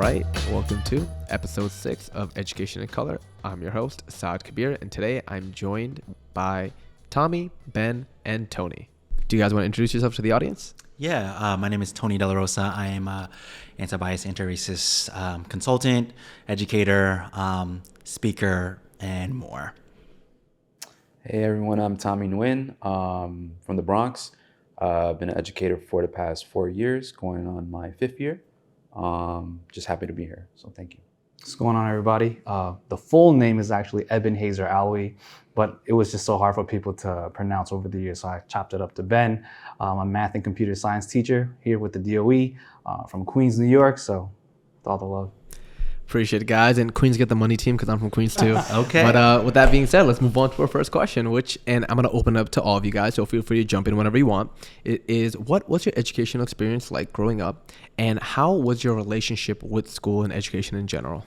right, welcome to episode 6 of Education in Color. I'm your host, Saad, Kabir, and today I'm joined by Tommy, Ben, and Tony. Do you guys want to introduce yourself to the audience? Yeah, my name is Tony DelaRosa. I am an anti-bias, anti-racist consultant, educator, speaker, and more. Hey everyone, I'm Tommy Nguyen from the Bronx. I've been an educator for the past 4 years, going on my 5th year. Just happy to be here, so thank you. What's going on, everybody? The full name is actually Ebenhaezer Alwi, but it was just so hard for people to pronounce over the years, so I chopped it up to Ben. I'm a math and computer science teacher here with the DOE from Queens, New York, so with all the love. Appreciate it, guys. And Queens get the money team because I'm from Queens too. Okay. But with that being said, let's move on to our first question, and I'm going to open it up to all of you guys, so feel free to jump in whenever you want. It is, what was your educational experience like growing up, and how was your relationship with school and education in general?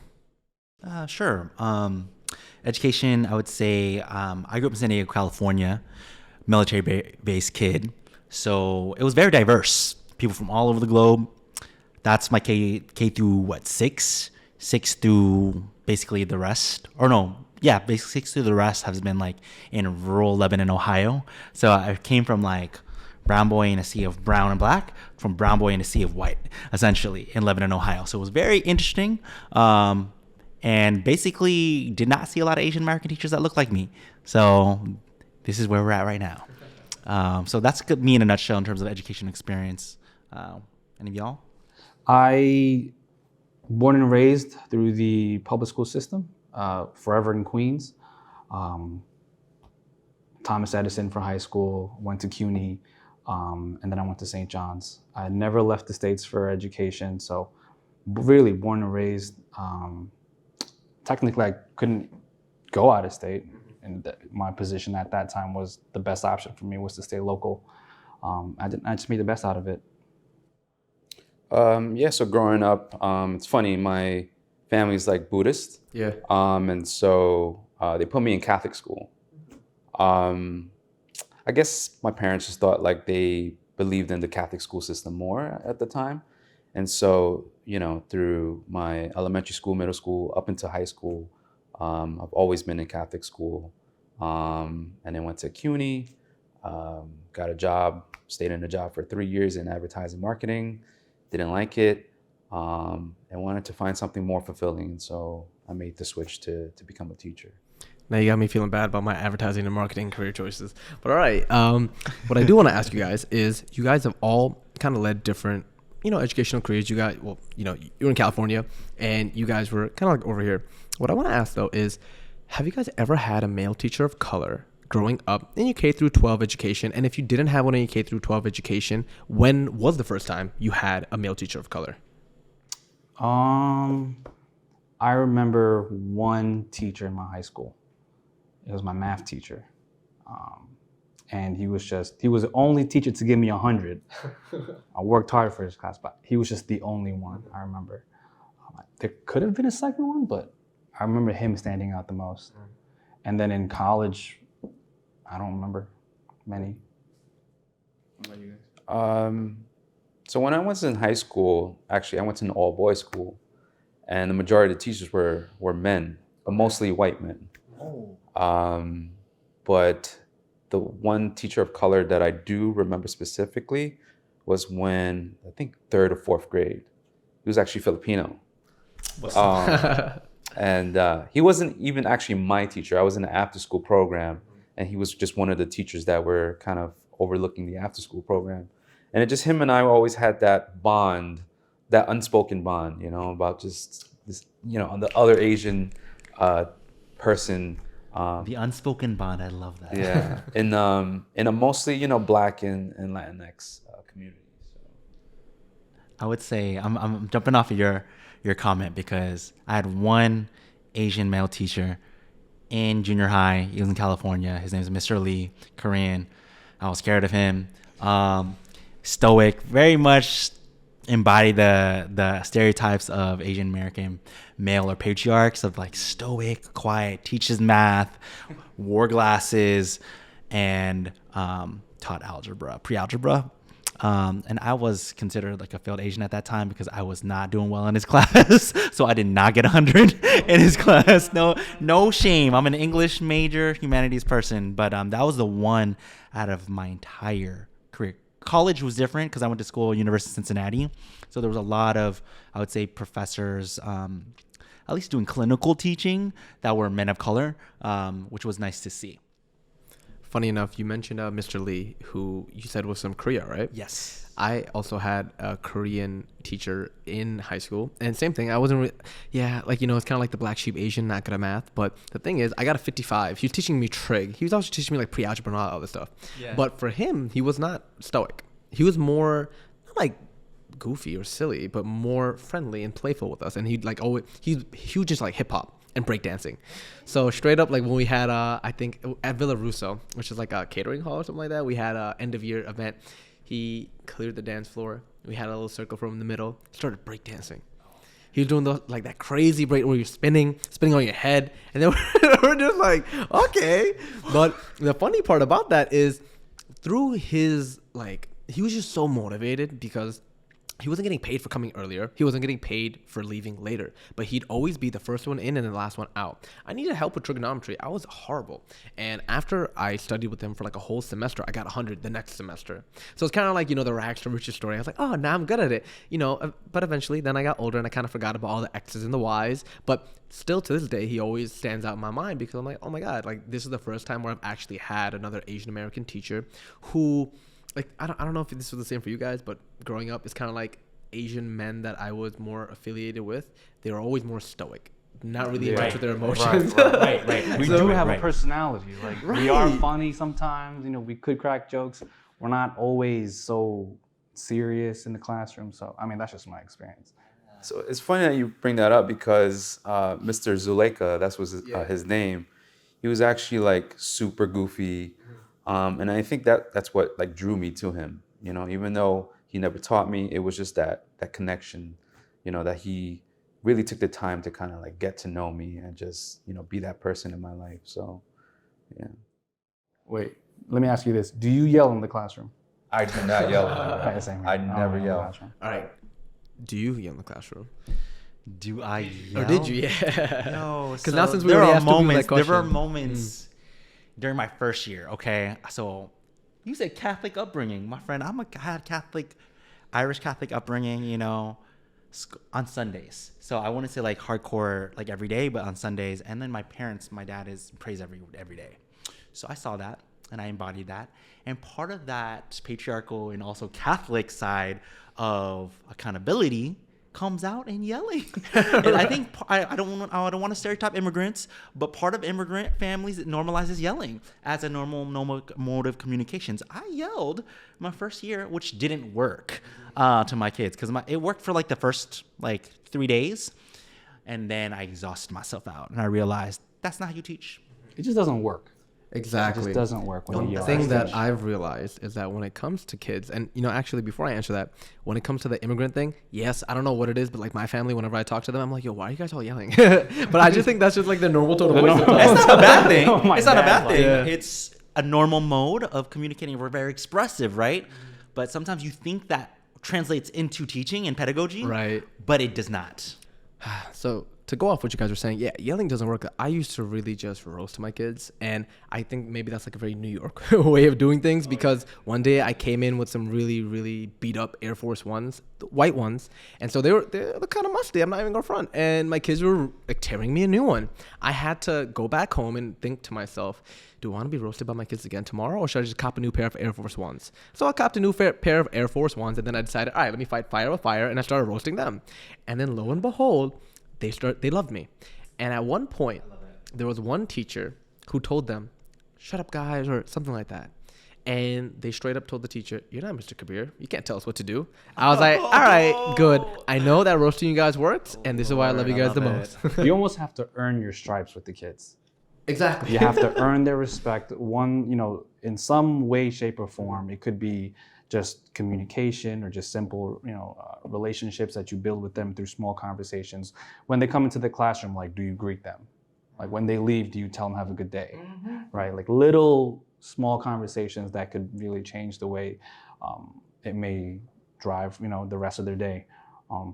Sure. Education, I would say, I grew up in San Diego, California, military-based kid. So it was very diverse. People from all over the globe. That's my K through 6 through basically the rest. Basically 6 through the rest has been like in rural Lebanon, Ohio. So I came from like brown boy in a sea of brown and black, from brown boy in a sea of white, essentially, in Lebanon, Ohio. So it was very interesting. And basically did not see a lot of Asian American teachers that looked like me. So this is where we're at right now. So that's me in a nutshell in terms of education experience. Any of y'all? Born and raised through the public school system, forever in Queens. Thomas Edison for high school, went to CUNY, and then I went to St. John's. I never left the States for education, so really born and raised. Technically, I couldn't go out of state, and my position at that time was the best option for me was to stay local. I just made the best out of it. So growing up, it's funny, my family's like Buddhist. Yeah. And so they put me in Catholic school. I guess my parents just thought like they believed in the Catholic school system more at the time. And so, through my elementary school, middle school, up into high school, I've always been in Catholic school. And then went to CUNY, got a job, stayed in a job for 3 years in advertising marketing. Didn't like it, and wanted to find something more fulfilling. And so I made the switch to become a teacher. Now you got me feeling bad about my advertising and marketing career choices. But all right, what I do want to ask you guys is, you guys have all kind of led different, educational careers. You guys, you're in California, and you guys were kind of like over here. What I want to ask though is, have you guys ever had a male teacher of color growing up in your K through 12 education? And if you didn't have one in your K through 12 education, when was the first time you had a male teacher of color? I remember one teacher in my high school. It was my math teacher. And he was the only teacher to give me 100. I worked hard for his class, but he was just the only one I remember. There could have been a second one, but I remember him standing out the most. And then in college, I don't remember many. What about you guys? So when I was in high school, actually, I went to an all-boys school, and the majority of the teachers were men, but mostly white men. Oh. But the one teacher of color that I do remember specifically was when, I think, 3rd or 4th grade. He was actually Filipino. And he wasn't even actually my teacher. I was in an after-school program. And he was just one of the teachers that were kind of overlooking the after-school program. And him and I always had that bond, that unspoken bond, about just this, on the other Asian person. The unspoken bond, I love that. Yeah, in a mostly, Black and Latinx community. So. I would say, I'm jumping off of your comment, because I had one Asian male teacher in junior high. He was in California. His name is Mr. Lee, Korean. I was scared of him. Stoic, very much embodied the stereotypes of Asian American male or patriarchs of like stoic, quiet, teaches math, wore glasses, and taught algebra, pre-algebra. And I was considered like a failed Asian at that time because I was not doing well in his class. So I did not get 100 in his class. No shame. I'm an English major, humanities person. But that was the one out of my entire career. College was different because I went to school at University of Cincinnati. So there was a lot of, I would say, professors, at least doing clinical teaching that were men of color, which was nice to see. Funny enough, you mentioned Mr. Lee, who you said was from Korea, right? Yes. I also had a Korean teacher in high school, and same thing. I wasn't, it's kind of like the black sheep Asian, not good at math. But the thing is, I got a 55. He was teaching me trig. He was also teaching me like pre-algebra and all that other stuff. Yeah. But for him, he was not stoic. He was more not like goofy or silly, but more friendly and playful with us. And he'd like always, he was just like hip hop and breakdancing. So straight up, like when we had I think at DelaRosa, which is like a catering hall or something like that, we had a end of year event. He cleared the dance floor. We had a little circle from the middle. Started breakdancing. He was doing like that crazy break where you're spinning on your head, and then we're just like, okay. But the funny part about that is, through his he was just so motivated because he wasn't getting paid for coming earlier. He wasn't getting paid for leaving later. But he'd always be the first one in and the last one out. I needed help with trigonometry. I was horrible. And after I studied with him for like a whole semester, I got 100 the next semester. So it's kind of like, the rags to riches story. I was like, oh, now I'm good at it. But eventually, then I got older and I kind of forgot about all the X's and the Y's. But still to this day, he always stands out in my mind because I'm like, oh my God, like this is the first time where I've actually had another Asian American teacher who... I don't know if this was the same for you guys, but growing up, it's kind of like Asian men that I was more affiliated with. They were always more stoic, not really in touch with their emotions. Right. We do have a personality. Like we are funny sometimes. We could crack jokes. We're not always so serious in the classroom. So I mean, that's just my experience. So it's funny that you bring that up because Mr. Zuleika, that was his name. He was actually like super goofy. And I think that's what like drew me to him, even though he never taught me, it was just that connection, that he really took the time to kind of like get to know me and just, be that person in my life. So, yeah. Wait, let me ask you this. Do you yell in the classroom? I do not yell. I never yell. All right. Do you yell in the classroom? Do I yell? Or did you? Yeah. No. Because now since we already asked that question. There were moments during my first year, okay? So you said Catholic upbringing. My friend, I had Irish Catholic upbringing, on Sundays. So I wouldn't say like hardcore like every day, but on Sundays. And then my dad prays every day. So I saw that and I embodied that. And part of that patriarchal and also Catholic side of accountability comes out in yelling. And I think I don't want to stereotype immigrants, but part of immigrant families, it normalizes yelling as a normal mode of communications. I yelled my first year, which didn't work to my kids because it worked for like the first 3 days, and then I exhausted myself out, and I realized that's not how you teach. It just doesn't work. Exactly. It just doesn't work when you yell. The thing that I've realized is that when it comes to kids, and actually before I answer that, when it comes to the immigrant thing, yes, I don't know what it is, but like my family, whenever I talk to them, I'm like, yo, why are you guys all yelling? But I just think that's just like the normal tone of voice. It's not a bad thing. It's not a bad thing. Yeah. It's a normal mode of communicating. We're very expressive, right? But sometimes you think that translates into teaching and pedagogy, right? But it does not. So to go off what you guys were saying, yeah, yelling doesn't work. I used to really just roast my kids, and I think maybe that's like a very New York way of doing things because one day I came in with some really, really beat up Air Force Ones, the white ones, and so they're kind of musty. I'm not even gonna front, and my kids were like tearing me a new one. I had to go back home and think to myself, do I want to be roasted by my kids again tomorrow, or should I just cop a new pair of Air Force Ones? So I copped a new pair of Air Force Ones, and then I decided, all right, let me fight fire with fire, and I started roasting them. And then lo and behold, they loved me. And at one point, there was one teacher who told them, shut up, guys, or something like that. And they straight up told the teacher, you're not Mr. Kabir. You can't tell us what to do. I was like, all right, good. I know that roasting you guys works, and this is why I love you guys the most. You almost have to earn your stripes with the kids. Exactly. You have to earn their respect. In some way, shape, or form. It could be just communication or just simple, relationships that you build with them through small conversations. When they come into the classroom, like, do you greet them? Like when they leave, do you tell them have a good day? Right? Like little small conversations that could really change the way it may drive, the rest of their day.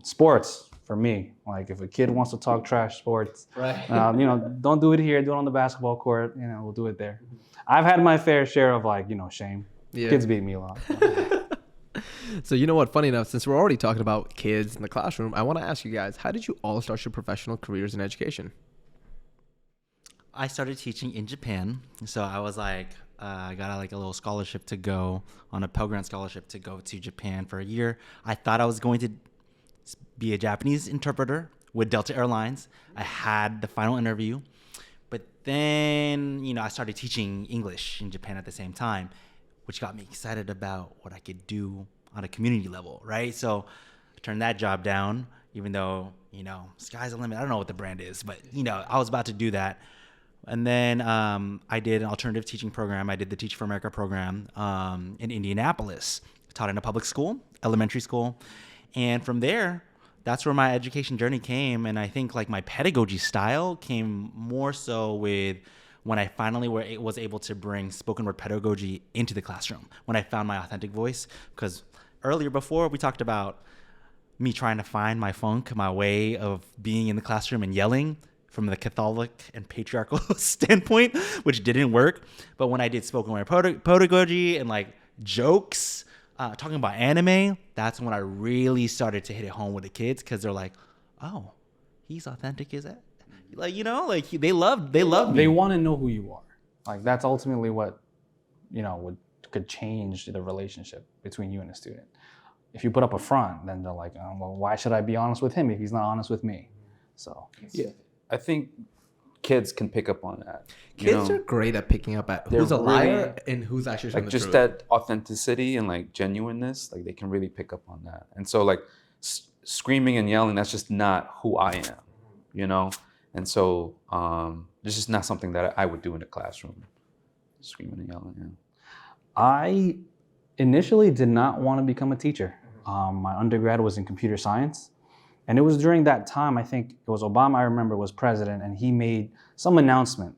Sports for me, like if a kid wants to talk trash sports, Right. don't do it here, do it on the basketball court, we'll do it there. I've had my fair share of shame. Yeah. Kids beat me a lot. So you know what? Funny enough, since we're already talking about kids in the classroom, I want to ask you guys, how did you all start your professional careers in education? I started teaching in Japan. So I was like, I got like a little scholarship to go on a Pell Grant scholarship to go to Japan for a year. I thought I was going to be a Japanese interpreter with Delta Airlines. I had the final interview, but then, I started teaching English in Japan at the same time, which got me excited about what I could do on a community level, right? So I turned that job down, even though, sky's the limit. I don't know what the brand is, but, I was about to do that. And then I did an alternative teaching program. I did the Teach for America program in Indianapolis. Taught in a public school, elementary school. And from there, that's where my education journey came. And I think like my pedagogy style came more so with when I finally was able to bring spoken word pedagogy into the classroom, when I found my authentic voice. Because earlier before, we talked about me trying to find my funk, my way of being in the classroom and yelling from the Catholic and patriarchal standpoint, which didn't work. But when I did spoken word pedagogy and like jokes, talking about anime, that's when I really started to hit it home with the kids, because they're like, oh, he's authentic, is that? Like, they loved me. They want to know who you are. Like that's ultimately what, could change the relationship between you and a student. If you put up a front, then they're like, oh, well, why should I be honest with him if he's not honest with me? So yeah, I think kids can pick up on that. Kids are great at picking up at who's a liar and who's actually telling like the just truth. that authenticity and like genuineness. Like they can really pick up on that. And so like screaming and yelling, that's just not who I am, And so it's just not something that I would do in a classroom. Screaming and yelling. Yeah. I initially did not want to become a teacher. My undergrad was in computer science. And it was during that time, I think it was Obama, I remember, was president, and he made some announcement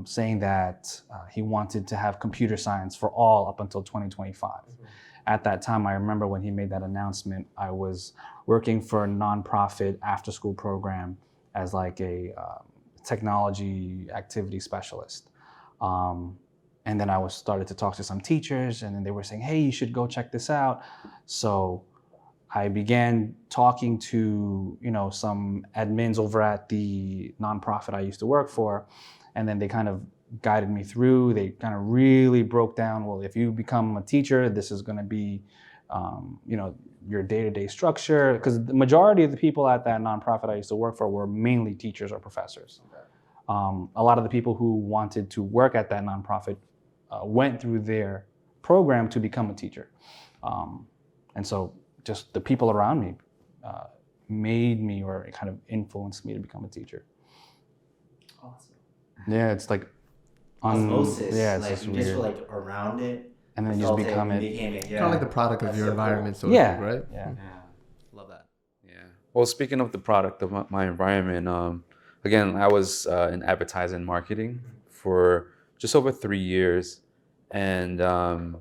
saying that he wanted to have computer science for all up until 2025. At that time, I remember when he made that announcement, I was working for a nonprofit after-school program as like a technology activity specialist. And then I started to talk to some teachers, and then they were saying, hey, you should go check this out. So I began talking to, some admins over at the nonprofit I used to work for, and then they kind of guided me through. They kind of really broke down, well, if you become a teacher, this is going to be, your day-to-day structure. Because the majority of the people at that nonprofit I used to work for were mainly teachers or professors. Okay. A lot of the people who wanted to work at that nonprofit went through their program to become a teacher. And so just the people around me made me, or it kind of influenced me to become a teacher. Awesome. Yeah, it's like osmosis. Yeah, it's like just you weird. just were like around it, and then you just become it. Kind of like the product of your environment, so yeah, to speak, right? Yeah. Love that. Yeah. Well, speaking of the product of my environment, again, I was in advertising and marketing for just over 3 years, and I'm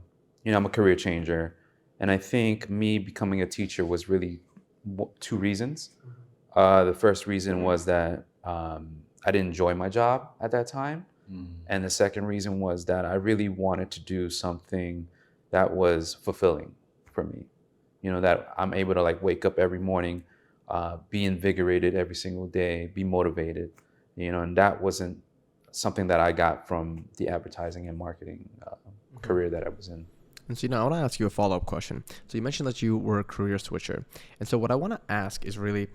a career changer. And I think me becoming a teacher was really two reasons. The first reason was that I didn't enjoy my job at that time. And the second reason was that I really wanted to do something that was fulfilling for me. That I'm able to like wake up every morning, be invigorated every single day, be motivated, and that wasn't something that I got from the advertising and marketing career that I was in. And so, I want to ask you a follow-up question. So you mentioned that you were a career switcher. And so what I want to ask is really,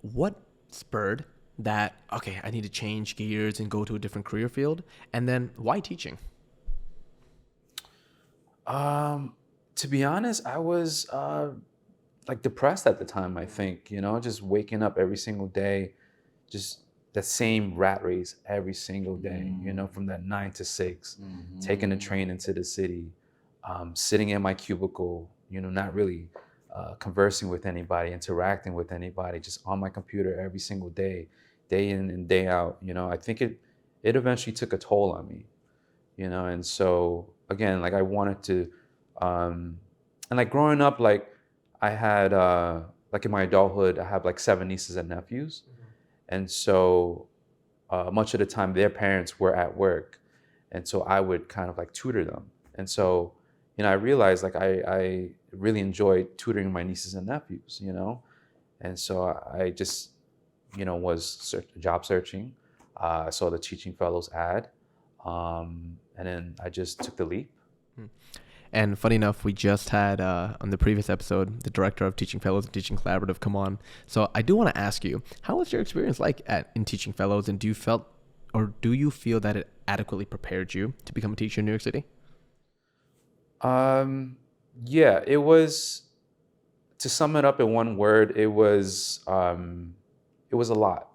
what spurred that, okay, I need to change gears and go to a different career field? And then why teaching? To be honest, I was like depressed at the time, I think, just waking up every single day, just the same rat race every single day, from that 9 to 6, taking the train into the city. Sitting in my cubicle, not really conversing with anybody, interacting with anybody, just on my computer every single day in and day out. I think it eventually took a toll on me, and so again, like I wanted to and like growing up, like I had like in my adulthood, I have like 7 nieces and nephews, and so much of the time their parents were at work, and so I would kind of like tutor them. And so, you know, I realized like I really enjoyed tutoring my nieces and nephews, you know, and so I just, you know, was job searching. I saw the teaching fellows ad, and then I just took the leap. And funny enough, we just had on the previous episode the director of Teaching Fellows and Teaching Collaborative come on. So I do want to ask you, how was your experience like in Teaching Fellows, and do you feel that it adequately prepared you to become a teacher in New York City? Yeah, it was. To sum it up in one word, it was a lot.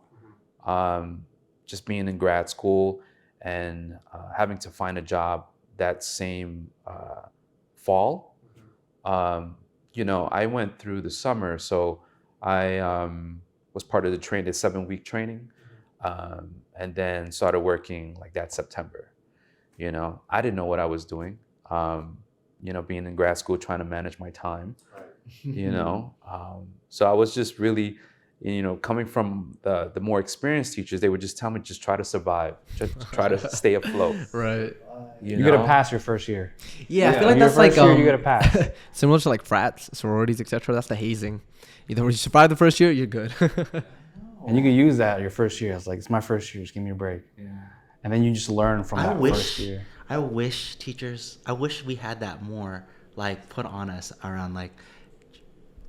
Just being in grad school and having to find a job that same fall. You know, I went through the summer, so I was part of the 7-week training, and then started working like that September. You know, I didn't know what I was doing. You know, being in grad school, trying to manage my time. You know, so I was just really, you know, coming from the more experienced teachers, they would just tell me, just try to survive, just try to stay afloat. Right. You gotta pass your first year. Yeah, I feel like that's your like first year, you gotta pass. similar to like frats, sororities, etc. That's the hazing. Either you survive the first year, you're good. And you can use that your first year. It's like, it's my first year, just give me a break. Yeah. And then you just learn from that first year. I wish we had that more like put on us around like,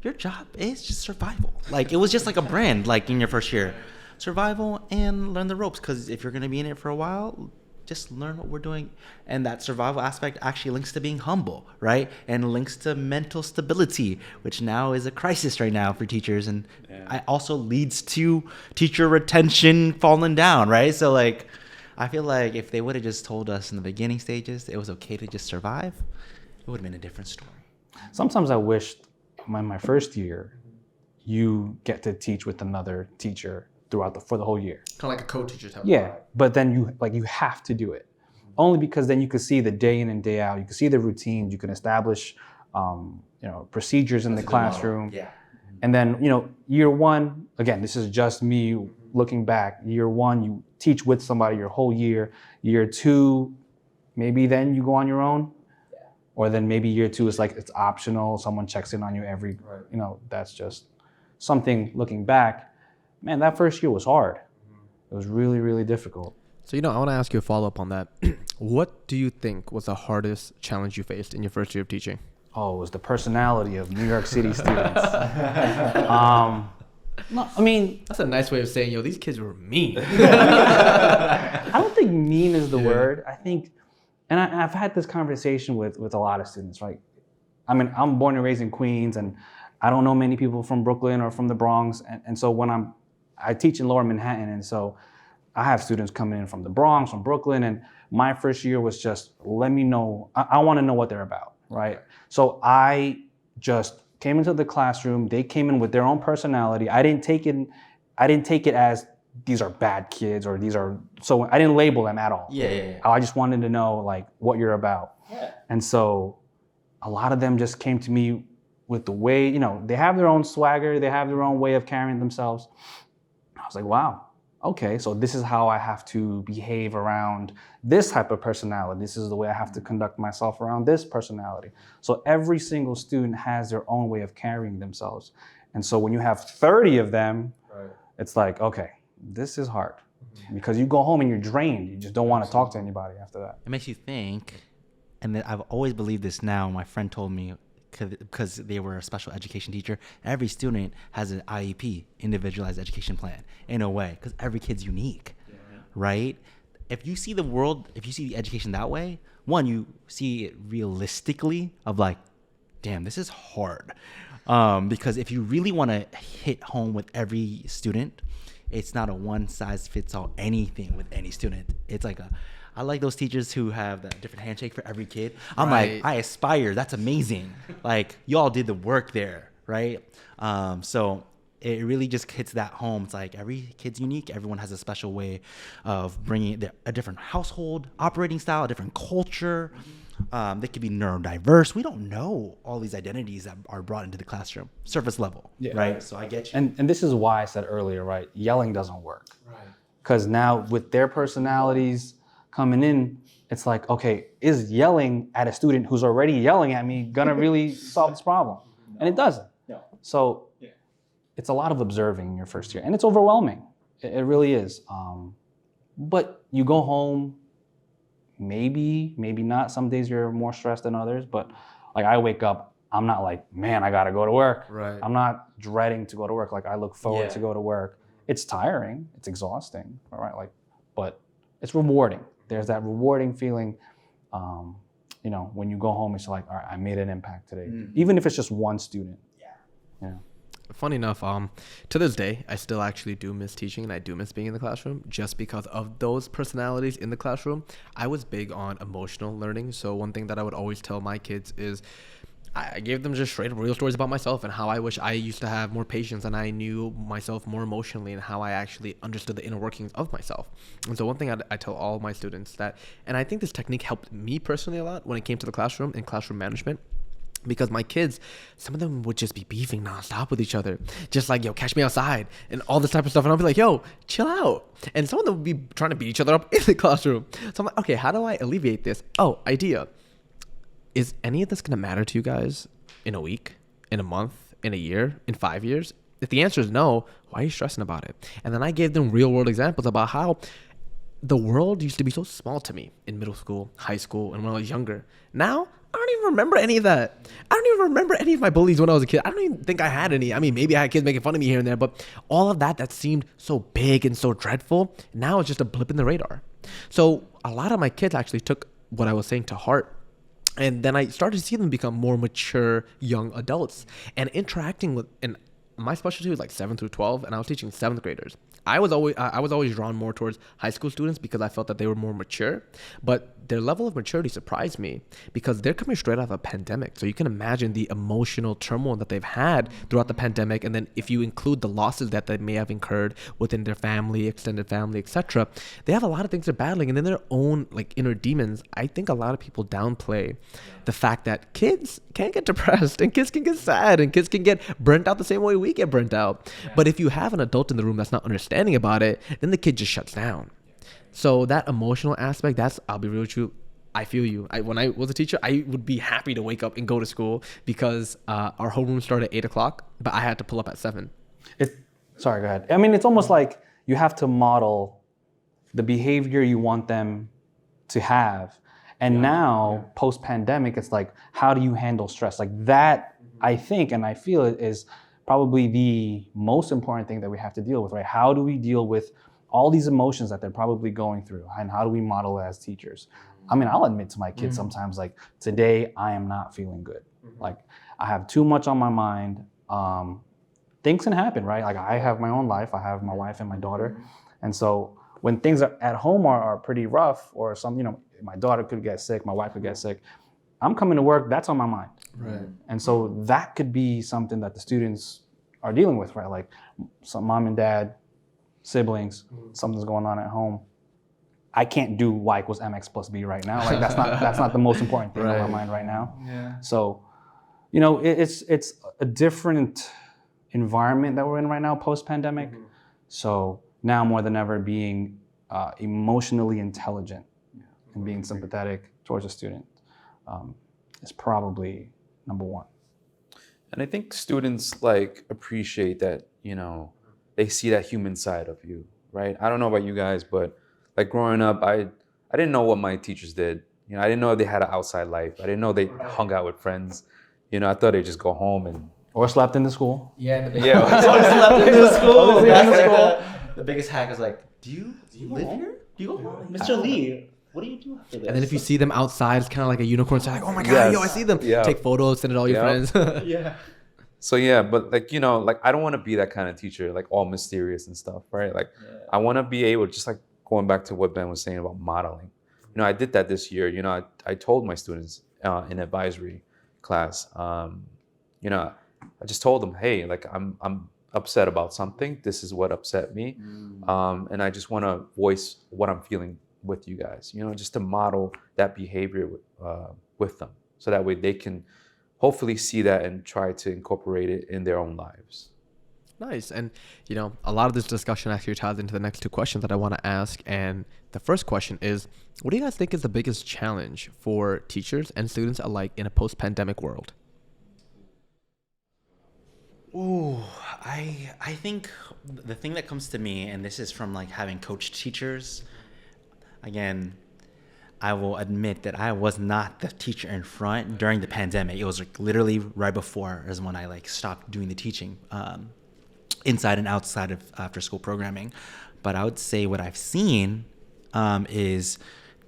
your job is just survival. Like, it was just like a brand, like in your first year. Survival and learn the ropes, because if you're going to be in it for a while, just learn what we're doing. And that survival aspect actually links to being humble, right? And links to mental stability, which now is a crisis right now for teachers. And it also leads to teacher retention falling down, right? So, like, I feel like if they would have just told us in the beginning stages it was okay to just survive, it would have been a different story. Sometimes I wished my first year, you get to teach with another teacher for the whole year. Kind of like a co-teacher type. Yeah, but then you have to do it, only because then you can see the day in and day out. You can see the routines. You can establish, procedures in the classroom. Yeah. And then, year one, again, this is just me looking back. Year one, you teach with somebody your whole year. Year two, maybe then you go on your own. Or then maybe year two is like, it's optional. Someone checks in on you that's just something looking back. Man, that first year was hard. It was really, really difficult. So, I want to ask you a follow-up on that. What do you think was the hardest challenge you faced in your first year of teaching? Oh, it was the personality of New York City students. No, I mean... That's a nice way of saying, these kids were mean. I don't think mean is the word. I think... And I've had this conversation with a lot of students, right? I mean, I'm born and raised in Queens, and I don't know many people from Brooklyn or from the Bronx. And so when I teach in Lower Manhattan, and so I have students coming in from the Bronx, from Brooklyn, and my first year was just, let me know, I want to know what they're about, right? So I just came into the classroom. They came in with their own personality. I didn't take it as these are bad kids or so I didn't label them at all. Yeah. I just wanted to know like what you're about. Yeah. And so a lot of them just came to me with the way, they have their own swagger, they have their own way of carrying themselves. I was like, wow, okay, so this is how I have to behave around this type of personality. This is the way I have to conduct myself around this personality. So every single student has their own way of carrying themselves. And so when you have 30 of them, It's like, okay, this is hard, because you go home and you're drained. You just don't want to talk to anybody after that. It makes you think, and then I've always believed this now. My friend told me, because they were a special education teacher, every student has an IEP, individualized education plan, in a way, because every kid's unique, right? If you see the education that way, one, you see it realistically of like, damn, this is hard. Because if you really want to hit home with every student, it's not a one-size-fits-all anything with any student. It's like I like those teachers who have that different handshake for every kid. I'm like, I aspire. That's amazing. Like, y'all did the work there, right? So it really just hits that home. It's like every kid's unique. Everyone has a special way of bringing a different household operating style, a different culture. They could be neurodiverse. We don't know all these identities that are brought into the classroom, surface level, right? So I get you. And this is why I said earlier, right? Yelling doesn't work. Right. Because now with their personalities coming in, it's like, okay, is yelling at a student who's already yelling at me gonna really solve this problem? No. And it doesn't. No. So it's a lot of observing in your first year, and it's overwhelming. It really is. But you go home, maybe not. Some days you're more stressed than others, but like I wake up, I'm not like, man, I gotta go to work. Right. I'm not dreading to go to work. Like I look forward to go to work. It's tiring, it's exhausting, all right? Like, but it's rewarding. There's that rewarding feeling, you know, when you go home, it's like, all right, I made an impact today. Even if it's just one student. Yeah. Funny enough, to this day, I still actually do miss teaching and I do miss being in the classroom just because of those personalities in the classroom. I was big on emotional learning. So one thing that I would always tell my kids is I gave them just straight up real stories about myself and how I wish I used to have more patience and I knew myself more emotionally and how I actually understood the inner workings of myself. And so one thing I tell all my students that, and I think this technique helped me personally a lot when it came to the classroom and classroom management. Because my kids, some of them would just be beefing nonstop with each other. Just like, yo, catch me outside and all this type of stuff. And I'll be like, yo, chill out. And some of them would be trying to beat each other up in the classroom. So I'm like, okay, how do I alleviate this? Oh, idea. Is any of this going to matter to you guys in a week, in a month, in a year, in 5 years? If the answer is no, why are you stressing about it? And then I gave them real world examples about how the world used to be so small to me in middle school, high school, and when I was younger. Now, I don't even remember any of that. I don't even remember any of my bullies when I was a kid. I don't even think I had any. I mean, maybe I had kids making fun of me here and there, but all of that seemed so big and so dreadful, now it's just a blip in the radar. So a lot of my kids actually took what I was saying to heart. And then I started to see them become more mature young adults and interacting with, and my specialty was like 7 through 12, and I was teaching 7th graders. I was always drawn more towards high school students because I felt that they were more mature, but their level of maturity surprised me because they're coming straight out of a pandemic. So you can imagine the emotional turmoil that they've had throughout the pandemic. And then if you include the losses that they may have incurred within their family, extended family, etc., they have a lot of things they're battling. And then their own like inner demons. I think a lot of people downplay the fact that kids can get depressed and kids can get sad and kids can get burnt out the same way we get burnt out. But if you have an adult in the room that's not understanding about it, then the kid just shuts down. So that emotional aspect, I'll be real with you, I feel you. When I was a teacher, I would be happy to wake up and go to school because our homeroom started at 8 o'clock, but I had to pull up at 7. Sorry, go ahead. I mean, it's almost like you have to model the behavior you want them to have. And now, post-pandemic, it's like, how do you handle stress? Like that, I think, and I feel it is probably the most important thing that we have to deal with, right? How do we deal with all these emotions that they're probably going through, and how do we model it as teachers? I mean, I'll admit to my kids sometimes, like, today I am not feeling good. Like, I have too much on my mind. Things can happen, right? Like, I have my own life. I have my wife and my daughter. And so when things at home are pretty rough, or some, you know, my daughter could get sick, my wife could get sick, I'm coming to work, that's on my mind. Right. And so that could be something that the students are dealing with, right? Like, some mom and dad, siblings, something's going on at home. I can't do y equals mx plus b right now. Like that's not the most important thing on my mind right now. Yeah. So, you know, it's a different environment that we're in right now, post-pandemic. So now more than ever, being emotionally intelligent and being sympathetic towards a student is probably number one. And I think students like appreciate that, you know, they see that human side of you, right? I don't know about you guys, but like growing up, I didn't know what my teachers did. You know, I didn't know they had an outside life. I didn't know they hung out with friends. You know, I thought they'd just go home and... Or slept in the school. Yeah. Or slept in the school. The biggest hack is like, do you live here? Do you go home? Mr. Lee, what do you do after this? And then if you see them outside, it's kind of like a unicorn. It's like, oh my God, yo, I see them. Yeah. Take photos, send it to all your friends. Yeah. So yeah, but like, you know, like I don't want to be that kind of teacher, like all mysterious and stuff, right? Like I want to be able, just like going back to what Ben was saying about modeling. You know, I did that this year. You know, I told my students in advisory class, you know, I just told them, hey, like I'm upset about something. This is what upset me. And I just want to voice what I'm feeling with you guys, you know, just to model that behavior with them, so that way they can hopefully see that and try to incorporate it in their own lives. Nice. And, a lot of this discussion actually ties into the next two questions that I want to ask. And the first question is, what do you guys think is the biggest challenge for teachers and students alike in a post-pandemic world? Ooh, I think the thing that comes to me, and this is from like having coached teachers, again, I will admit that I was not the teacher in front during the pandemic. It was like literally right before is when I like stopped doing the teaching, inside and outside of after school programming. But I would say what I've seen is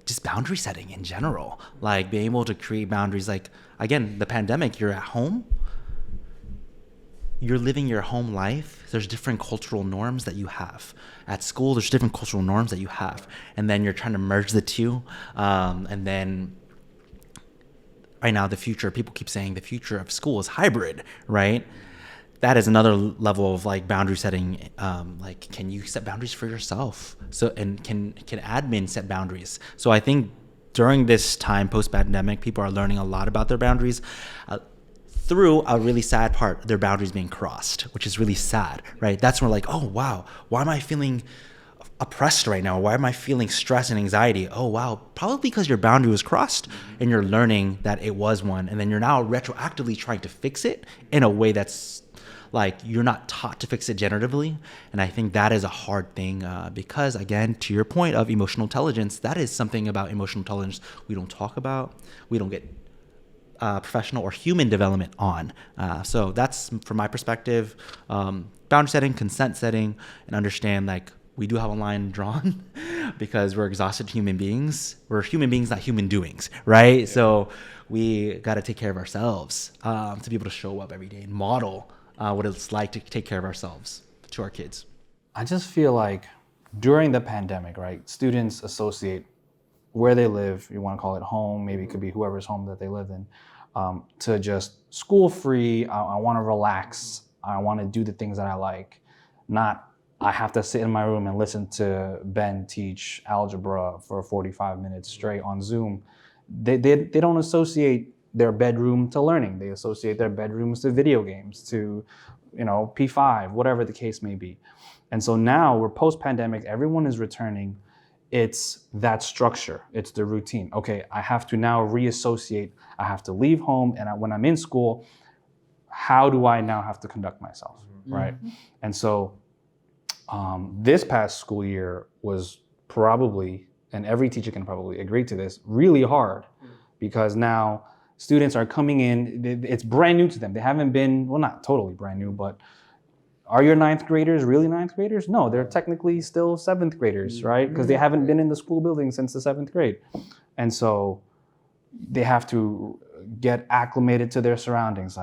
just boundary setting in general, like being able to create boundaries. Like, again, the pandemic, you're at home, you're living your home life. There's different cultural norms that you have. At school, there's different cultural norms that you have. And then you're trying to merge the two. And then right now, people keep saying the future of school is hybrid, right? That is another level of like boundary setting. Like, can you set boundaries for yourself? So, and can admin set boundaries? So I think during this time, post-pandemic, people are learning a lot about their boundaries. Through a really sad part, their boundaries being crossed, which is really sad, right? That's when we're like, oh, wow, why am I feeling oppressed right now? Why am I feeling stress and anxiety? Oh, wow, probably because your boundary was crossed and you're learning that it was one. And then you're now retroactively trying to fix it in a way that's like you're not taught to fix it generatively. And I think that is a hard thing because, again, to your point of emotional intelligence, that is something about emotional intelligence we don't talk about. We don't get professional or human development on. So that's from my perspective, boundary setting, consent setting, and understand like we do have a line drawn because we're exhausted human beings. We're human beings, not human doings, right? Yeah. So we got to take care of ourselves to be able to show up every day and model what it's like to take care of ourselves to our kids. I just feel like during the pandemic, right, students associate where they live, you want to call it home, maybe it could be whoever's home that they live in, to just school free. I want to relax. I want to do the things that I like. Not I have to sit in my room and listen to Ben teach algebra for 45 minutes straight on Zoom. They don't associate their bedroom to learning. They associate their bedrooms to video games, to P5, whatever the case may be. And so now we're post-pandemic, everyone is returning. It's that structure. It's the routine. Okay, I have to now reassociate. I have to leave home, and when I'm in school, how do I now have to conduct myself, right? And so this past school year was probably, and every teacher can probably agree to this, really hard because now students are coming in, it's brand new to them. They haven't been, well, not totally brand new, but are your ninth graders really ninth graders? No, they're technically still seventh graders, right? Because they haven't been in the school building since the seventh grade. And so they have to get acclimated to their surroundings,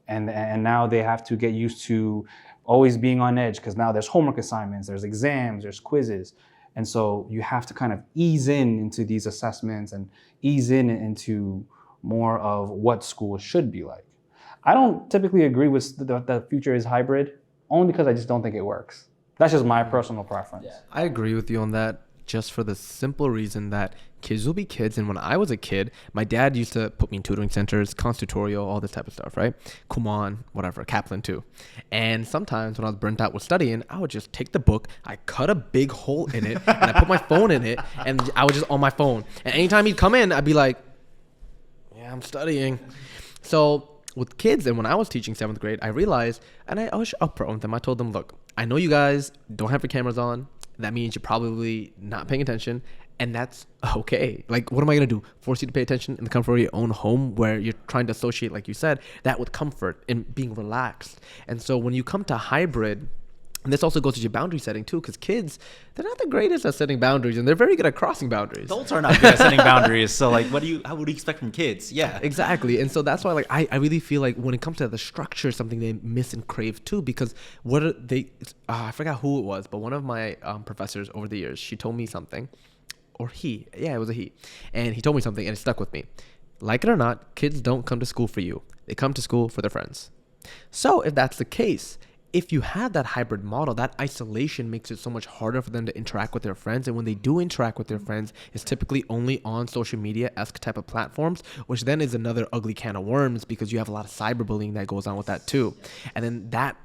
and now they have to get used to always being on edge because now there's homework assignments, there's exams, there's quizzes. And so you have to kind of ease into these assessments and ease into more of what school should be like. I don't typically agree with the future is hybrid, only because I just don't think it works. That's just my personal preference. Yeah. I agree with you on that, just for the simple reason that kids will be kids. And when I was a kid, my dad used to put me in tutoring centers, constitutorial, all this type of stuff, right? Kumon, whatever, Kaplan too. And sometimes when I was burnt out with studying, I would just take the book, I cut a big hole in it, and I put my phone in it, and I was just on my phone. And anytime he'd come in, I'd be like, yeah, I'm studying. So with kids, and when I was teaching 7th grade, I realized, and I was upfront with them, I told them, look, I know you guys don't have your cameras on. That means you're probably not paying attention, and that's okay. Like, what am I going to do? Force you to pay attention in the comfort of your own home where you're trying to associate, like you said, that with comfort and being relaxed. And so when you come to hybrid, and this also goes to your boundary setting too, because kids, they're not the greatest at setting boundaries, and they're very good at crossing boundaries. Adults are not good at setting boundaries. So like, how would you expect from kids? Yeah, exactly. And so that's why, like, I really feel like when it comes to the structure, something they miss and crave too, because what are they? I forgot who it was, but one of my professors over the years, she told me something, or he, yeah, it was a he, and he told me something, and it stuck with me. Like it or not, kids don't come to school for you; they come to school for their friends. So if that's the case, if you have that hybrid model, that isolation makes it so much harder for them to interact with their friends. And when they do interact with their friends, it's typically only on social media-esque type of platforms, which then is another ugly can of worms because you have a lot of cyberbullying that goes on with that too. And then that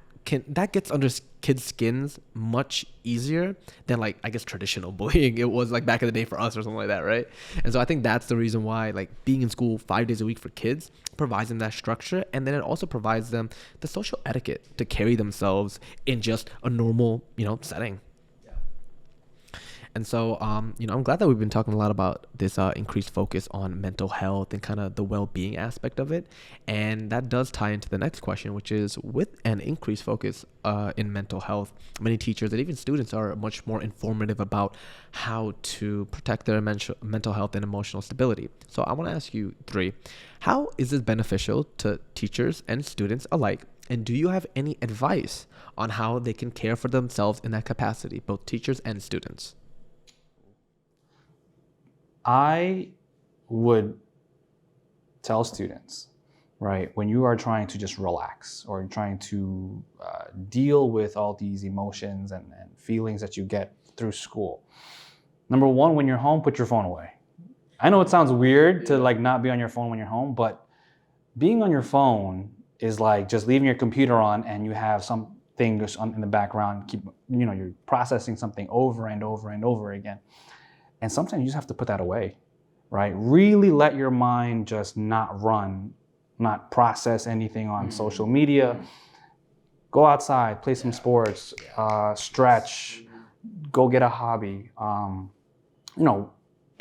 gets under kids' skins much easier than, like, I guess, traditional bullying it was like back in the day for us or something like that, right? And so I think that's the reason why, like, being in school 5 days a week for kids provides them that structure, and then it also provides them the social etiquette to carry themselves in just a normal, setting. And so, I'm glad that we've been talking a lot about this increased focus on mental health and kind of the well-being aspect of it. And that does tie into the next question, which is, with an increased focus in mental health, many teachers and even students are much more informative about how to protect their mental health and emotional stability. So I want to ask you three, how is this beneficial to teachers and students alike? And do you have any advice on how they can care for themselves in that capacity, both teachers and students? I would tell students, right, when you are trying to just relax or trying to deal with all these emotions and feelings that you get through school. Number one, when you're home, put your phone away. I know it sounds weird to like not be on your phone when you're home, but being on your phone is like just leaving your computer on and you have something just in the background, you're processing something over and over and over again. And sometimes you just have to put that away, right? Really let your mind just not run, not process anything on social media. Go outside, play some sports, stretch, go get a hobby,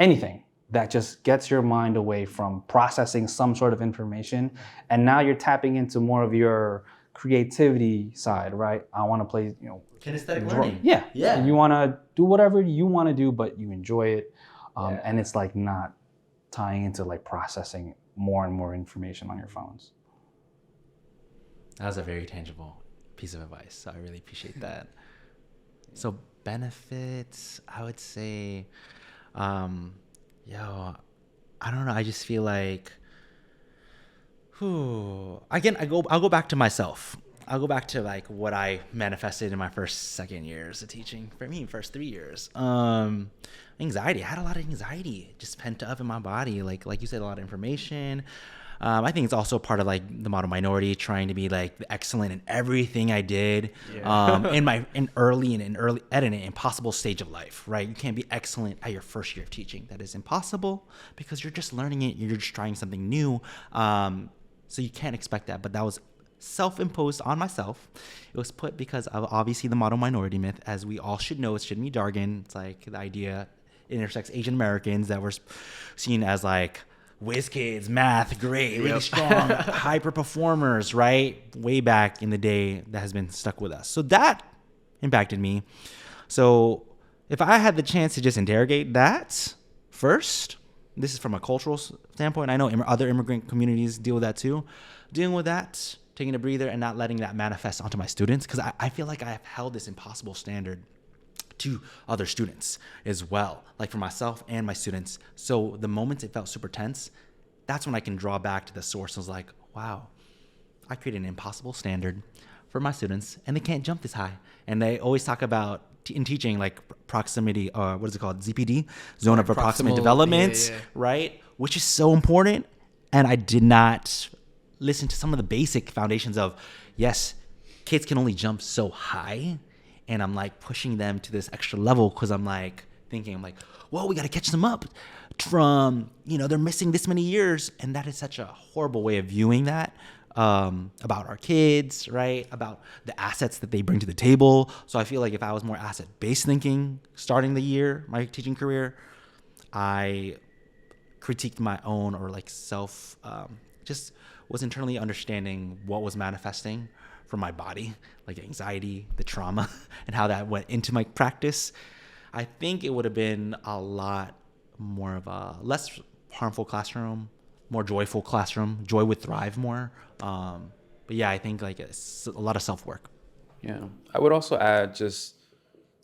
anything that just gets your mind away from processing some sort of information. And now you're tapping into more of your creativity side, right? I want to play, Kinesthetic learning. Yeah. Yeah. You want to do whatever you want to do, but you enjoy it. And it's like not tying into like processing more and more information on your phones. That was a very tangible piece of advice. So I really appreciate that. So benefits, I would say, I don't know. I just feel like, again, I'll go back to myself. I'll go back to like what I manifested in my second years of teaching. For me, first 3 years, anxiety. I had a lot of anxiety just pent up in my body. Like you said, a lot of information. I think it's also part of like the model minority, trying to be like excellent in everything I did. In early at an impossible stage of life, right? You can't be excellent at your first year of teaching. That is impossible because you're just learning it. You're just trying something new. So you can't expect that. But that was self-imposed on myself. It was put because of obviously the model minority myth, as we all should know. It shouldn't be jargon. It's like the idea it intersects Asian Americans that were seen as like whiz kids, math, great, really strong, hyper performers, right? Way back in the day, that has been stuck with us. So that impacted me. So if I had the chance to just interrogate that first, this is from a cultural standpoint. I know other immigrant communities deal with that too. Dealing with that, taking a breather and not letting that manifest onto my students, because I feel like I have held this impossible standard to other students as well, like for myself and my students. So the moments it felt super tense, that's when I can draw back to the source. I was like, wow, I created an impossible standard for my students and they can't jump this high. And they always talk about in teaching, like proximity, what is it called? ZPD, zone of approximate development, right? Which is so important. And I did not listen to some of the basic foundations of, yes, kids can only jump so high. And I'm like pushing them to this extra level because I'm like, well, we got to catch them up from, they're missing this many years. And that is such a horrible way of viewing that, about our kids, right? About the assets that they bring to the table. So I feel like if I was more asset-based thinking starting the year, my teaching career, I critiqued my own or like just was internally understanding what was manifesting from my body, like anxiety, the trauma, and how that went into my practice. I think it would have been a lot more of a less harmful classroom, more joyful classroom. Joy would thrive more. But yeah, I think like it's a lot of self-work. Yeah. I would also add just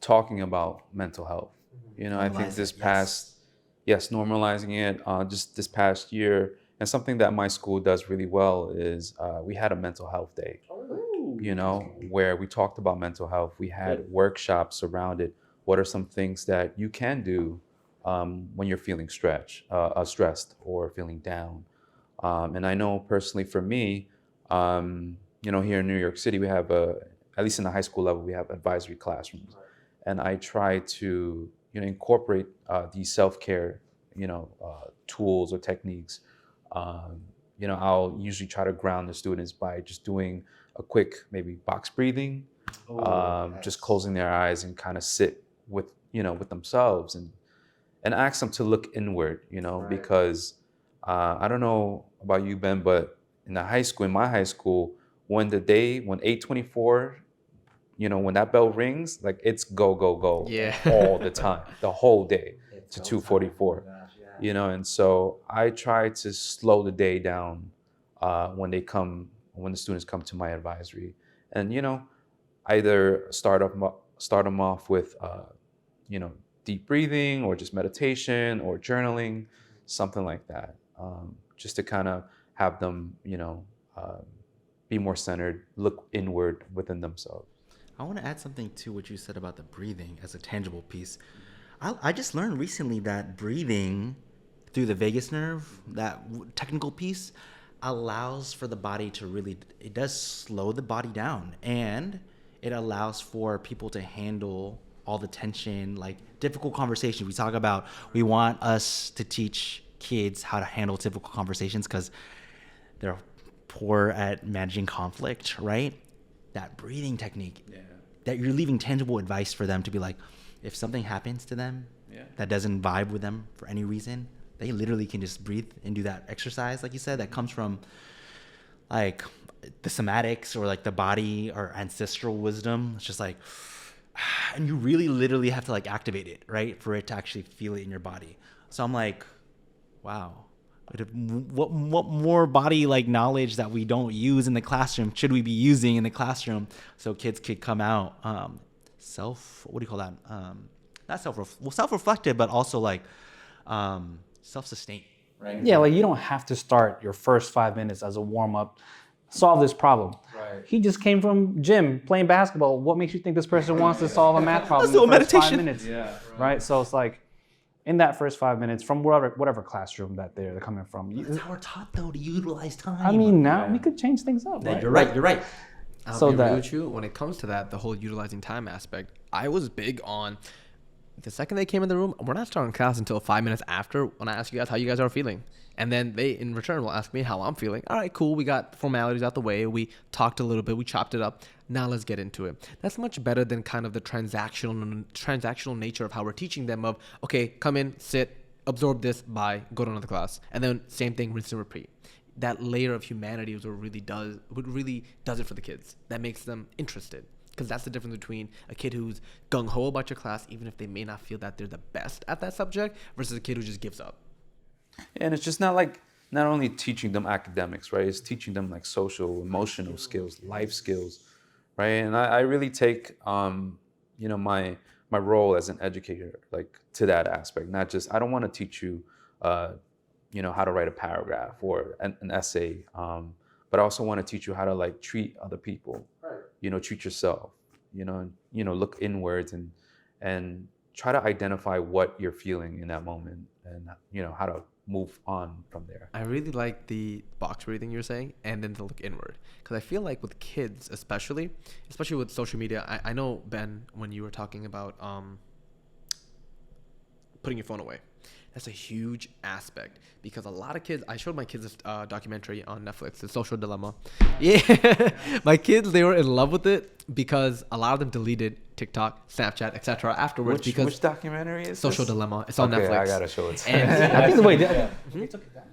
talking about mental health. I think this past, normalizing it, just this past year, and something that my school does really well is we had a mental health day. where we talked about mental health. We had workshops around it. What are some things that you can do when you're feeling stressed or feeling down? And I know personally for me, here in New York City, we have at least in the high school level, we have advisory classrooms. And I try to, incorporate these self-care, tools or techniques. I'll usually try to ground the students by just doing a quick, maybe box breathing, just closing their eyes and kind of sit with themselves and ask them to look inward, because I don't know about you, Ben, but in my high school, when 8:24, when that bell rings, like it's go, go, go all the time, the whole day to 2:44, and so I try to slow the day down when the students come to my advisory, and either start them off with deep breathing or just meditation or journaling, something like that, just to kind of have them be more centered, look inward within themselves. I want to add something to what you said about the breathing as a tangible piece. I just learned recently that breathing through the vagus nerve, that technical piece, allows for the body to it does slow the body down, and it allows for people to handle all the tension, like difficult conversations. We want us to teach kids how to handle difficult conversations because they're poor at managing conflict, right? That breathing technique, that you're leaving tangible advice for them to be like, if something happens to them that doesn't vibe with them for any reason, they literally can just breathe and do that exercise, like you said, that comes from like the somatics or like the body or ancestral wisdom. It's just like, and you really literally have to like activate it, right? For it to actually feel it in your body. So I'm like, wow. What more body like knowledge that we don't use in the classroom should we be using in the classroom so kids could come out not self-reflective, but also like self-sustained, right? Yeah, like you don't have to start your first 5 minutes as a warm-up. Solve this problem. Right. He just came from gym playing basketball. What makes you think this person wants to solve a math problem in the first 5 minutes? Yeah, right. So it's like, in that first 5 minutes, from whatever classroom that they're coming from. That's how we're taught, though, to utilize time. I mean, now we could change things up. Right? You're right. I'll be real with you. When it comes to that, the whole utilizing time aspect, I was big on the second they came in the room, we're not starting class until 5 minutes after when I ask you guys how you guys are feeling. And then they, in return, will ask me how I'm feeling. All right, cool. We got formalities out the way. We talked a little bit. We chopped it up. Now let's get into it. That's much better than kind of the transactional nature of how we're teaching them of, okay, come in, sit, absorb this, bye, go to another class. And then same thing, rinse and repeat. That layer of humanity is what really does it for the kids. That makes them interested. Because that's the difference between a kid who's gung-ho about your class, even if they may not feel that they're the best at that subject, versus a kid who just gives up. And it's just not only teaching them academics, right? It's teaching them like social, emotional skills, life skills, right? And I really take, my role as an educator, like to that aspect. Not just, I don't want to teach you, how to write a paragraph or an essay, but I also want to teach you how to like treat other people, right? Treat yourself, look inwards and try to identify what you're feeling in that moment and, how to move on from there. I really like the box breathing you're saying, and then to look inward, because I feel like with kids, especially with social media, I know, Ben, when you were talking about putting your phone away, that's a huge aspect, because a lot of kids, I showed my kids this documentary on Netflix, The Social Dilemma. Yeah, my kids, they were in love with it because a lot of them deleted TikTok, Snapchat, etc. afterwards. Which documentary is Social this? Dilemma. It's on Netflix. I gotta show it. And I think the way they took it down.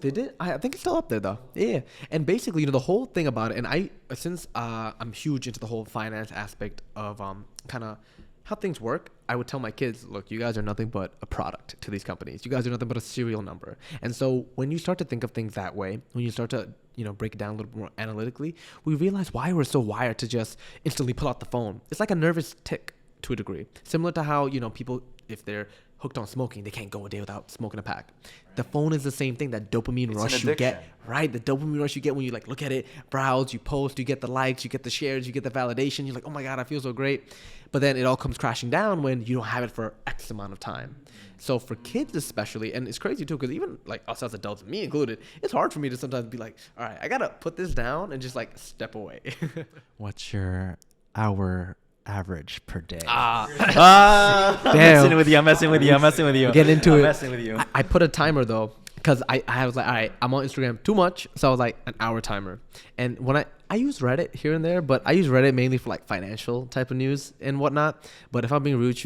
They did. I think it's still up there though. Yeah. And basically, the whole thing about it, and since I'm huge into the whole finance aspect of kind of how things work, I would tell my kids, look, you guys are nothing but a product to these companies. You guys are nothing but a serial number. And so when you start to think of things that way, when you start to, break it down a little more analytically, we realize why we're so wired to just instantly pull out the phone. It's like a nervous tick to a degree. Similar to how, people, if they're hooked on smoking. They can't go a day without smoking a pack. The phone is the same thing. That dopamine It's rush an you get, addiction. right? The dopamine rush you get when you like look at it, browse, you post, you get the likes, you get the shares, you get the validation. You're like, oh my God, I feel so great. But then it all comes crashing down when you don't have it for X amount of time. So for kids especially, and it's crazy too, because even like us as adults, me included, it's hard for me to sometimes be like, all right, I gotta put this down and just like step away. What's your hour average per day? I'm I'm Damn. messing with you. I'm messing with you. I'm messing with you. Get into I'm it. messing with you. I put a timer though, because I was like, all right, I'm on Instagram too much, so I was like an hour timer. And when I use Reddit here and there, but I use Reddit mainly for like financial type of news and whatnot. But if I'm being rude,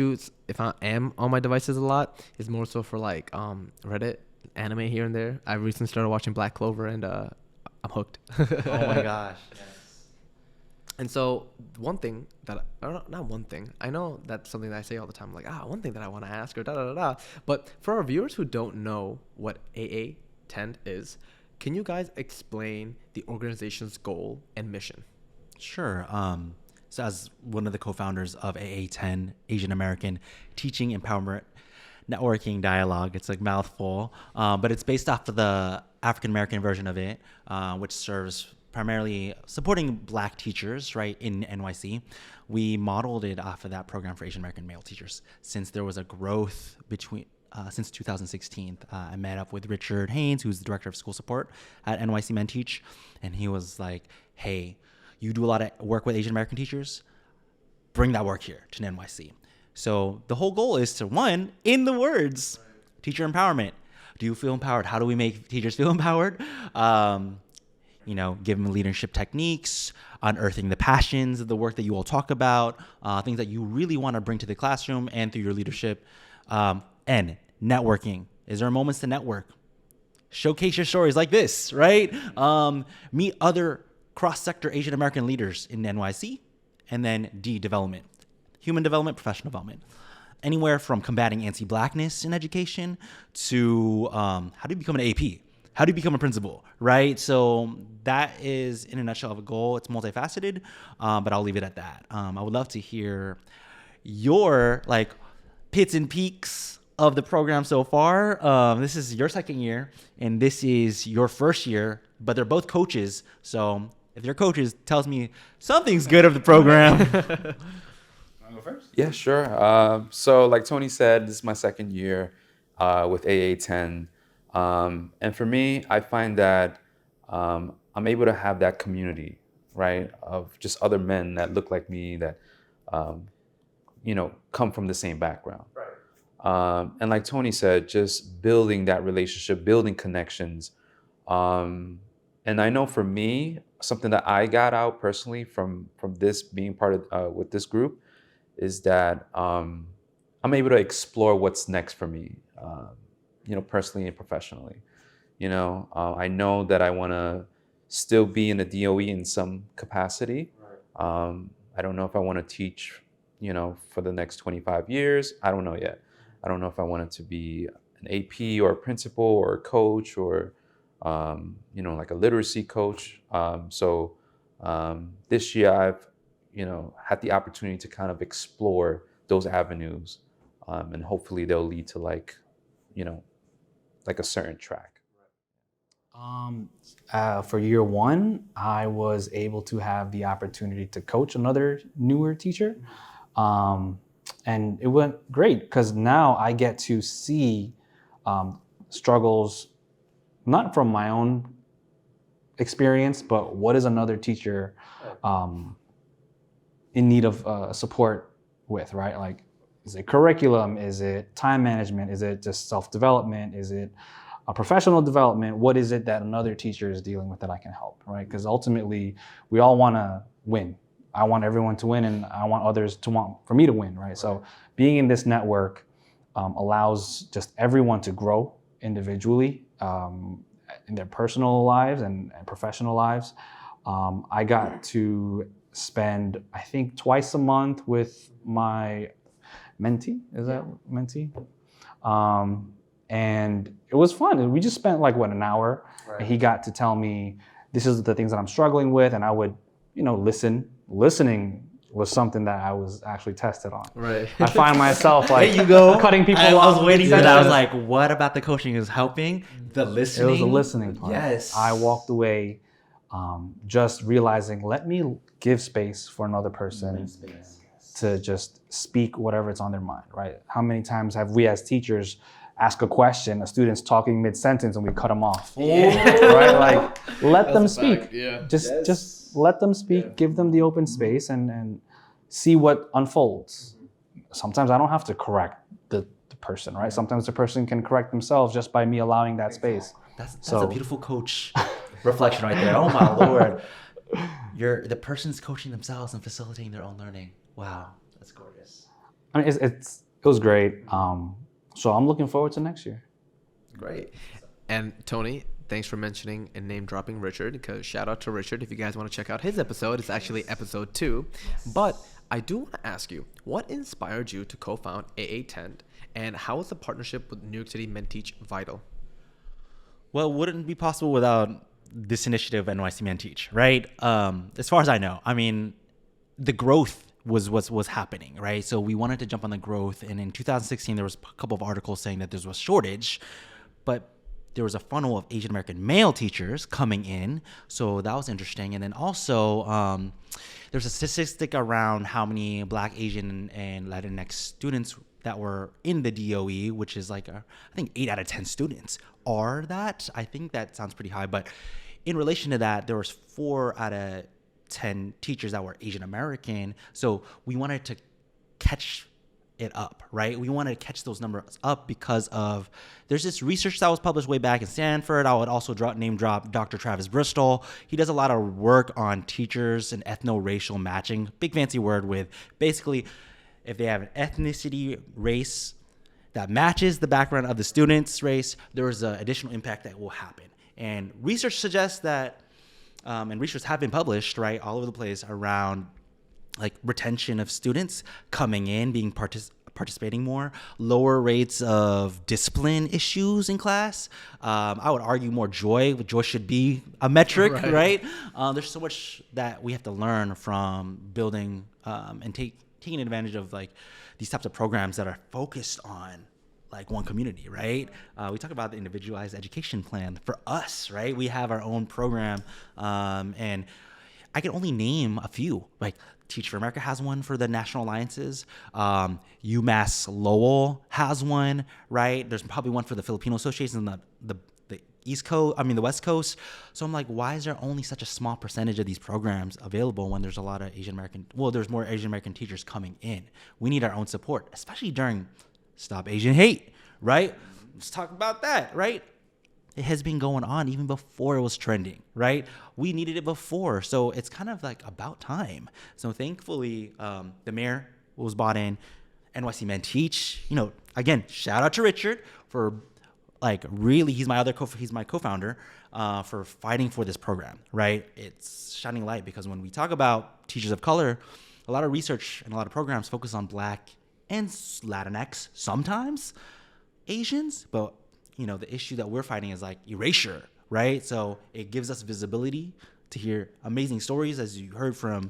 if I am on my devices a lot, it's more so for like Reddit, anime here and there. I recently started watching Black Clover, and I'm hooked. Oh my gosh. And so one thing that not one thing, I know that's something that I say all the time, like one thing that I want to ask or da da da da. But for our viewers who don't know what AATEND is, can you guys explain the organization's goal and mission? Sure. So as one of the co-founders of AATEND, Asian American Teaching Empowerment Networking Dialogue, it's like mouthful, but it's based off of the African American version of it, which serves primarily supporting Black teachers, right, in NYC. We modeled it off of that program for Asian American male teachers. Since there was a growth between since 2016, I met up with Richard Haynes, who's the director of school support at NYC Men Teach, and he was like, hey, you do a lot of work with Asian American teachers, bring that work here to NYC. So the whole goal is to, one, in the words, teacher empowerment. Do you feel empowered? How do we make teachers feel empowered? Give them leadership techniques, unearthing the passions of the work that you all talk about, things that you really want to bring to the classroom and through your leadership. And networking. Is there moments to network? Showcase your stories like this, right? Meet other cross-sector Asian American leaders in NYC. And then D, development. Human development, professional development. Anywhere from combating anti-Blackness in education to how do you become an AP? How do you become a principal, right? So that is, in a nutshell, of a goal. It's multifaceted, but I'll leave it at that. I would love to hear your pits and peaks of the program so far. This is your second year, and this is your first year, but they're both coaches. So if they're coaches, tells me something's good of the program. Want to go first? Yeah, sure. So like Tony said, this is my second year with AA10. And for me, I find that I'm able to have that community, right, of just other men that look like me, that, come from the same background. Right. And like Tony said, just building that relationship, building connections. And I know for me, something that I got out personally from this being part of with this group is that I'm able to explore what's next for me. Personally and professionally. I know that I want to still be in the DOE in some capacity. Right. I don't know if I want to teach, for the next 25 years. I don't know yet. I don't know if I want it to be an AP or a principal or a coach or, like a literacy coach. So this year I've, had the opportunity to kind of explore those avenues, and hopefully they'll lead to like a certain track. For year one, I was able to have the opportunity to coach another newer teacher. And it went great because now I get to see struggles, not from my own experience, but what is another teacher in need of support with, right? Like, is it curriculum? Is it time management? Is it just self-development? Is it a professional development? What is it that another teacher is dealing with that I can help, right? Because ultimately, we all want to win. I want everyone to win, and I want others to want for me to win, right? So being in this network allows just everyone to grow individually in their personal lives and professional lives. I got to spend, I think, twice a month with my mentee. Is that mentee? And it was fun. We just spent an hour. Right. And he got to tell me, this is the things that I'm struggling with. And I would, listening was something that I was actually tested on. Right. I find myself like There you go. cutting people I off. was waiting for that. I was like, what about the coaching is helping? The listening. It was the listening part. Yes. I walked away just realizing, let me give space for another person to just speak whatever's on their mind, right? How many times have we as teachers ask a question, a student's talking mid-sentence and we cut them off, right? Like, let them speak. Yeah. Just let them speak, give them the open space and see what unfolds. Sometimes I don't have to correct the person, right? Sometimes the person can correct themselves just by me allowing that space. That's a beautiful coach reflection right there. Oh my Lord. The person's coaching themselves and facilitating their own learning. Wow, that's gorgeous. I mean, it was great. So I'm looking forward to next year. Great. And Tony, thanks for mentioning and name dropping Richard, because shout out to Richard. If you guys want to check out his episode, it's actually episode 2. But I do want to ask you, what inspired you to co-found AATEND, and how is the partnership with New York City MenTeach vital? Well, it wouldn't be possible without this initiative, NYC MenTeach, right? As far as I know, I mean, the growth was happening, right? So we wanted to jump on the growth, and in 2016 there was a couple of articles saying that there was a shortage, but there was a funnel of Asian American male teachers coming in, so that was interesting. And then also there's a statistic around how many Black, Asian, and Latinx students that were in the DOE, which is like I think 8 out of 10 students are that. I think that sounds pretty high, but in relation to that, there was 4 out of 10 teachers that were Asian American. So we wanted to catch it up, right? We wanted to catch those numbers up because of there's this research that was published way back in Stanford. I would also name drop Dr. Travis Bristol. He does a lot of work on teachers and ethno-racial matching, big fancy word with basically if they have an ethnicity, race that matches the background of the student's race, there is an additional impact that will happen. And research suggests that and research have been published, right, all over the place around like retention of students coming in, being participating more, lower rates of discipline issues in class. I would argue more joy. Joy should be a metric, right? There's so much that we have to learn from building and taking advantage of like these types of programs that are focused on like one community, right? We talk about the individualized education plan for us, right? We have our own program, and I can only name a few. Like Teach for America has one for the national alliances. UMass Lowell has one, right? There's probably one for the Filipino Association and the East Coast, the West Coast. So I'm like, why is there only such a small percentage of these programs available when there's a lot of there's more Asian American teachers coming in? We need our own support, especially during Stop Asian Hate, right? Let's talk about that, right? It has been going on even before it was trending, right? We needed it before. So it's kind of like about time. So thankfully, the mayor was bought in, NYC MenTeach, again, shout out to Richard for like really, he's my co-founder for fighting for this program, right? It's shining light because when we talk about teachers of color, a lot of research and a lot of programs focus on Black and Latinx, sometimes Asians, but the issue that we're fighting is like erasure, right? So it gives us visibility to hear amazing stories, as you heard from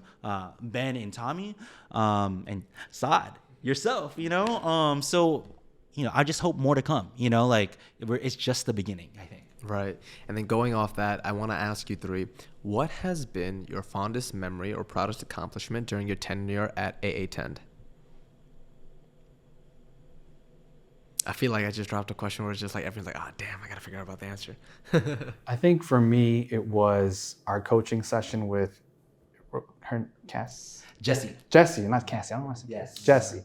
Ben and Tommy, and Saad yourself, So, I just hope more to come, it's just the beginning, I think. Right. And then going off that, I want to ask you 3, what has been your fondest memory or proudest accomplishment during your tenure at AATEND? I feel like I just dropped a question where it's just like everyone's like, damn, I got to figure out about the answer. I think for me, it was our coaching session with Jessie, not Cassie. I don't want to say Jessie.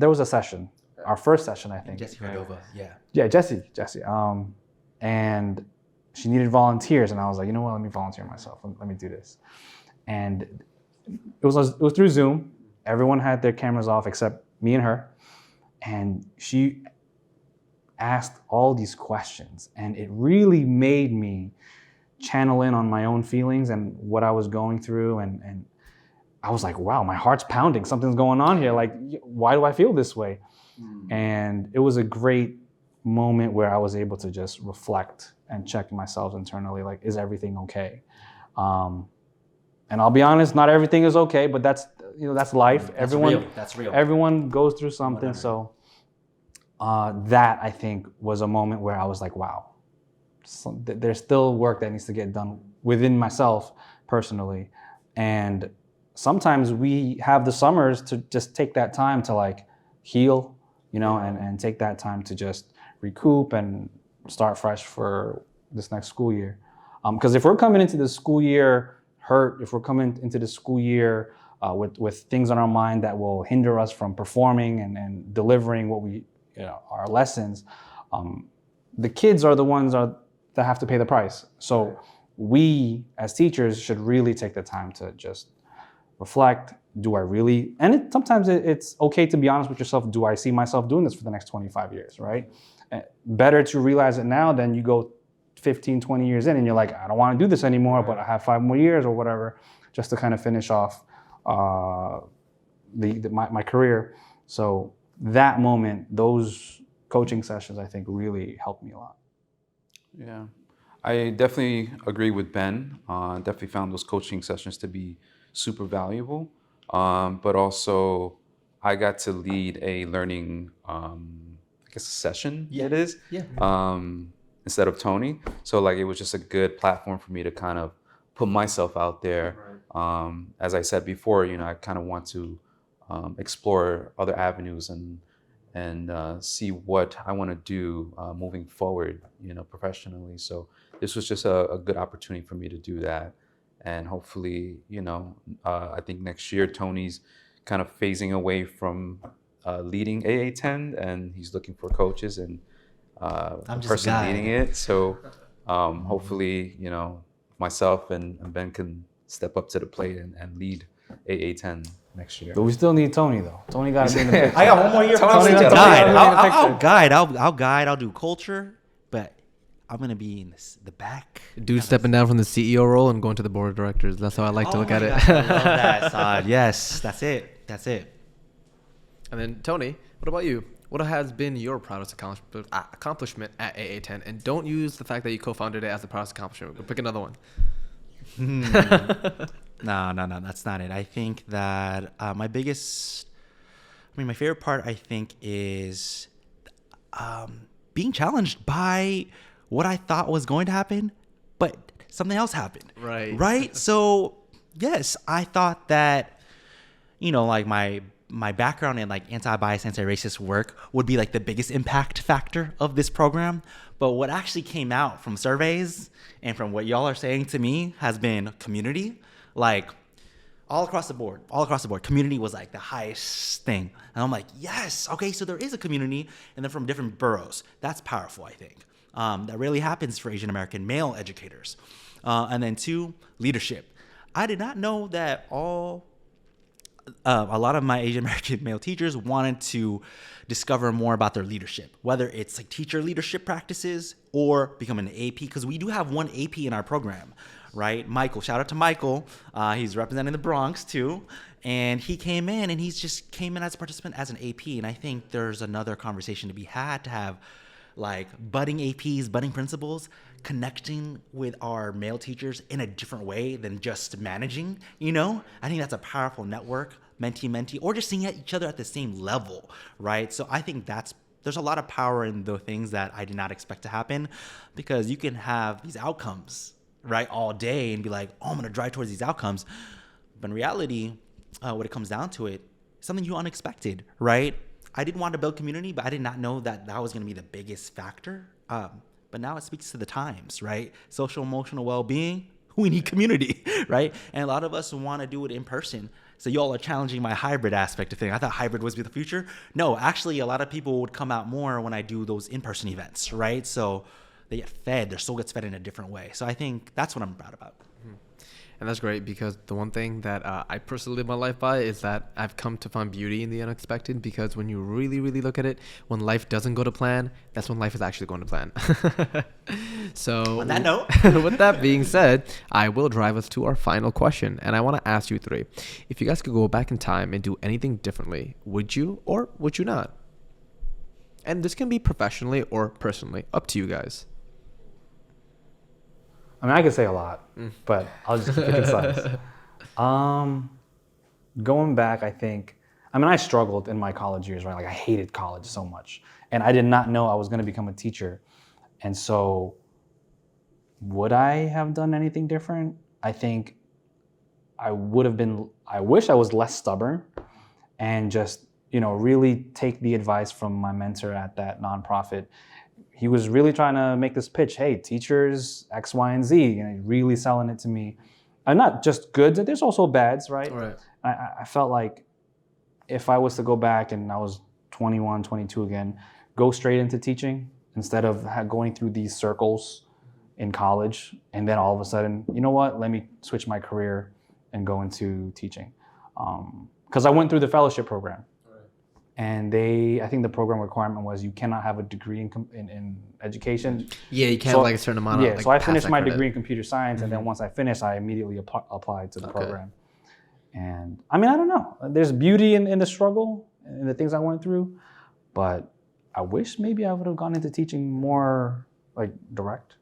There was a session, our first session, I think. Jessie Cordova, yeah. Yeah, Jessie. And she needed volunteers, and I was like, you know what? Let me volunteer myself. Let me do this. And it was through Zoom. Everyone had their cameras off except me and her. And she asked all these questions. And it really made me channel in on my own feelings and what I was going through. And I was like, wow, my heart's pounding. Something's going on here. Like, why do I feel this way? And it was a great moment where I was able to just reflect and check myself internally. Like, is everything okay? And I'll be honest, not everything is okay, but that's life. That's real. Everyone goes through something. Whatever. So that, I think, was a moment where I was like, wow, there's still work that needs to get done within myself personally. And sometimes we have the summers to just take that time to like heal, and take that time to just recoup and start fresh for this next school year. Because if we're coming into the school year hurt, if we're coming into the school year with things on our mind that will hinder us from performing and delivering what we, our lessons, the kids are the ones that have to pay the price. So we as teachers should really take the time to just reflect. Do I really, and sometimes it's okay to be honest with yourself. Do I see myself doing this for the next 25 years, right? Better to realize it now than you go 15, 20 years in and you're like, I don't want to do this anymore, but I have 5 more years or whatever, just to kind of finish off my career. So that moment, those coaching sessions, I think really helped me a lot. Yeah, I definitely agree with Ben. Definitely found those coaching sessions to be super valuable. But also, I got to lead a learning, a session. Yeah. It is. Yeah. Instead of Tony. So like it was just a good platform for me to kind of put myself out there. Right. As I said before, I kind of want to explore other avenues and see what I want to do moving forward, professionally. So this was just a good opportunity for me to do that. And hopefully, I think next year Tony's kind of phasing away from leading AATEND, and he's looking for coaches and I'm just person a guy. leading it. So hopefully, myself and Ben can step up to the plate and lead AATEND next year. But we still need Tony though. Tony got to be in the picture. I got one more year. Tony I'll got guide. to be in the I'll picture. guide. I'll guide. I'll do culture, but I'm gonna be in the back. Dude stepping down from the CEO role and going to the board of directors. That's how I like to look at it. I love that, Saad. Yes, that's it. That's it. And then Tony, what about you? What has been your proudest accomplishment at AATEND? And don't use the fact that you co-founded it as the proudest accomplishment. We'll pick another one. No, that's not it. I think that my favorite part, I think, is being challenged by what I thought was going to happen, but something else happened. Right? So, yes, I thought that, like my background in like anti-bias, anti-racist work would be like the biggest impact factor of this program. But what actually came out from surveys and from what y'all are saying to me has been community. Like all across the board, community was like the highest thing. And I'm like, yes, okay, so there is a community, and they're from different boroughs. That's powerful, I think. That really happens for Asian American male educators. And then 2, leadership. I did not know that a lot of my Asian American male teachers wanted to discover more about their leadership, whether it's like teacher leadership practices or become an AP, because we do have one AP in our program, right? Michael, shout out to Michael. He's representing the Bronx too. And he came in and just came in as a participant as an AP. And I think there's another conversation to be had to have like budding APs, budding principals, connecting with our male teachers in a different way than just managing, I think that's a powerful network, mentee, or just seeing each other at the same level, right? So I think there's a lot of power in the things that I did not expect to happen, because you can have these outcomes, right, all day and be like, oh, I'm going to drive towards these outcomes. But in reality, when it comes down to it, something you unexpected, right? I didn't want to build community, but I did not know that was going to be the biggest factor. But now it speaks to the times, right? Social emotional well-being, we need community, right? And a lot of us want to do it in person. So y'all are challenging my hybrid aspect of things. I thought hybrid was the future. No, actually, a lot of people would come out more when I do those in-person events, right? So they get fed. Their soul gets fed in a different way. So I think that's what I'm proud about. And that's great, because the one thing that I personally live my life by is that I've come to find beauty in the unexpected, because when you really, really look at it, when life doesn't go to plan, that's when life is actually going to plan. So On that note, with that being said, I will drive us to our final question. And I want to ask you 3. If you guys could go back in time and do anything differently, would you or would you not? And this can be professionally or personally, up to you guys. I mean, I could say a lot, but I'll just keep it concise. Going back, I struggled in my college years, right? Like I hated college so much, and I did not know I was going to become a teacher. And so, would I have done anything different? I think I would have been. I wish I was less stubborn, and just really take the advice from my mentor at that nonprofit. He was really trying to make this pitch. Hey, teachers X, Y, and Z. Really selling it to me. And not just goods. There's also bads, right? Right. I felt like if I was to go back and I was 21, 22 again, go straight into teaching instead of going through these circles in college. And then all of a sudden, you know what? Let me switch my career and go into teaching. Because I went through the fellowship program. And I think the program requirement was you cannot have a degree in education. Yeah, you can't have like a certain amount of. Yeah, so I finished my degree in computer science, and then once I finished, I immediately applied to the program. And I mean, I don't know. There's beauty in the struggle and the things I went through, but I wish maybe I would have gone into teaching more like direct.